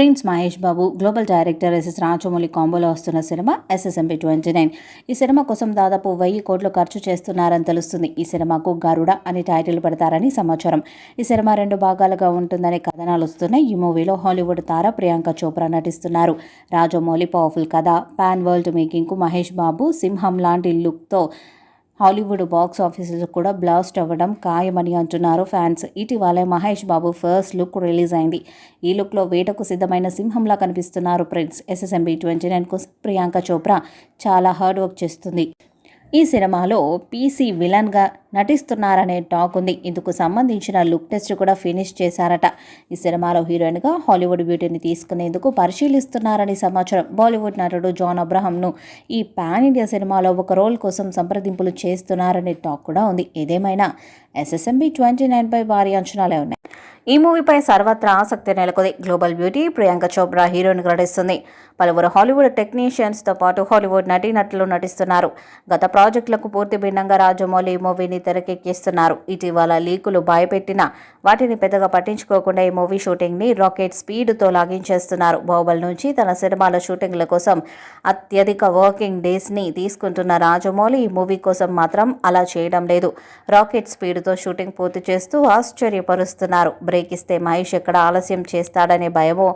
Prince Mahesh Babu, global director SS Rajamouli కాంబోలో వస్తున్న cinema SSMB 29. ఈ cinema కోసం దాదాపు 1000 కోట్లు ఖర్చు చేస్తున్నారని తెలుస్తుంది. ఈ సినిమాకు గరుడ అని టైటిల్ పెడతారని సమాచారం. ఈ సినిమా 2 భాగాలుగా ఉంటుందనే కథనాలు వస్తున్నాయి. ఈ మూవీలో హాలీవుడ్ తార ప్రియాంక చోప్రా నటిస్తున్నారు. రాజమౌళి పవర్ఫుల్ కథ, పాన్ వరల్డ్ మేకింగ్కు మహేష్ బాబు సింహం లాంటి లుక్తో హాలీవుడ్ బాక్స్ ఆఫీసులో కూడా బ్లాస్ట్ అవ్వడం ఖాయమని అంటున్నారు ఫ్యాన్స్. ఇటీవలే Mahesh Babu first look release అయింది. ఈ లుక్లో వేటకు సిద్ధమైన సింహంలా కనిపిస్తున్నారు ప్రిన్స్. SSMB 29 కోసం ప్రియాంక చోప్రా చాలా హార్డ్ వర్క్ చేస్తుంది. ఈ సినిమాలో PC విలన్గా నటిస్తున్నారనే టాక్ ఉంది. ఇందుకు సంబంధించిన లుక్ టెస్ట్ కూడా ఫినిష్ చేశారట. ఈ సినిమాలో హీరోయిన్గా హాలీవుడ్ బ్యూటీని తీసుకునేందుకు పరిశీలిస్తున్నారని సమాచారం. బాలీవుడ్ నటుడు జాన్ అబ్రహాంను ఈ పాన్ ఇండియా సినిమాలో ఒక రోల్ కోసం సంప్రదింపులు చేస్తున్నారనే టాక్ కూడా ఉంది. ఏదేమైనా SSMB 29పై భారీ అంచనాలే ఉన్నాయి. ఈ మూవీపై సర్వత్రా ఆసక్తి నెలకొంది. గ్లోబల్ బ్యూటీ ప్రియాంక చోప్రా హీరోయిన్గా నటిస్తుంది. పలువురు హాలీవుడ్ టెక్నీషియన్స్తో పాటు హాలీవుడ్ నటీనటులు నటిస్తున్నారు. గత ప్రాజెక్టులకు పూర్తి భిన్నంగా రాజమౌళి ఈ మూవీని తెరకెక్కిస్తున్నారు. ఇటీవల లీకులు భయపెట్టినా వాటిని పెద్దగా పట్టించుకోకుండా ఈ మూవీ షూటింగ్ని రాకెట్ స్పీడ్తో లాగించేస్తున్నారు. బాహుబలి నుంచి తన సినిమాల షూటింగ్ల కోసం అత్యధిక వర్కింగ్ డేస్ని తీసుకుంటున్న రాజమౌళి ఈ మూవీ కోసం మాత్రం అలా చేయడం లేదు. రాకెట్ స్పీడ్తో షూటింగ్ పూర్తి చేస్తూ ఆశ్చర్యపరుస్తున్నారు. బ్రేక్ ఇస్తే మహేష్ ఎక్కడ ఆలస్యం చేస్తాడనే భయమో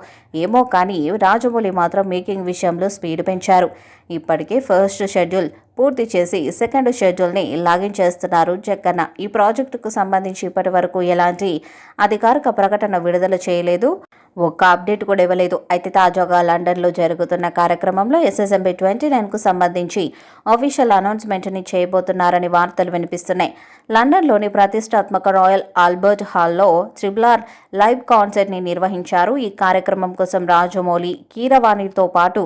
ఏమో కానీ రాజమౌళి మాత్రం మేకింగ్ విషయంలో స్పీడ్ పెంచారు. ఇప్పటికే ఫస్ట్ షెడ్యూల్ పూర్తి చేసి సెకండ్ షెడ్యూల్ని లాగించేస్తున్నారు జక్కన్న. ఈ ప్రాజెక్టుకు సంబంధించి ఇప్పటి వరకు ఎలాంటి అధికారిక ప్రకటన విడుదల చేయలేదు, ఒక్క అప్డేట్ కూడా ఇవ్వలేదు. అయితే తాజాగా లండన్లో జరుగుతున్న కార్యక్రమంలో SSMB 29కు సంబంధించి అఫీషియల్ అనౌన్స్మెంట్ని చేయబోతున్నారని వార్తలు వినిపిస్తున్నాయి. లండన్లోని ప్రతిష్టాత్మక రాయల్ ఆల్బర్ట్ హాల్లో RRR లైవ్ కాన్సర్ట్ని నిర్వహించారు. ఈ కార్యక్రమం కోసం రాజమౌళి, కీరవాణితో పాటు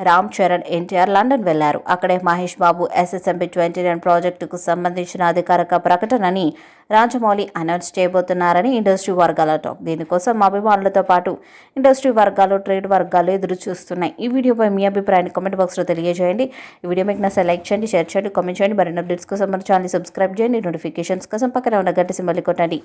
రామ్ చరణ్, NTR లండన్ వెళ్లారు. అక్కడే మహేష్ బాబు SSMB 29 ప్రాజెక్టుకు సంబంధించిన అధికారిక ప్రకటనని రాజమౌళి అనౌన్స్ చేయబోతున్నారని ఇండస్ట్రీ వర్గాల టాక్. దీనికోసం అభిమానులతో పాటు ఇండస్ట్రీ వర్గాలు, ట్రేడ్ వర్గాలు ఎదురు చూస్తున్నాయి. ఈ వీడియోపై మీ అభిప్రాయాన్ని కామెంట్ బాక్స్లో తెలియజేయండి. ఈ వీడియో మీకు నచ్చితే లైక్ చేయండి, షేర్ చేయండి, కామెంట్ చేయండి. మరిన్ని అప్డేట్స్ కోసం మన ఛానల్ సబ్స్క్రైబ్ చేయండి. నోటిఫికేషన్స్ కోసం పక్కన ఉన్న గంట సింబల్ కొట్టండి.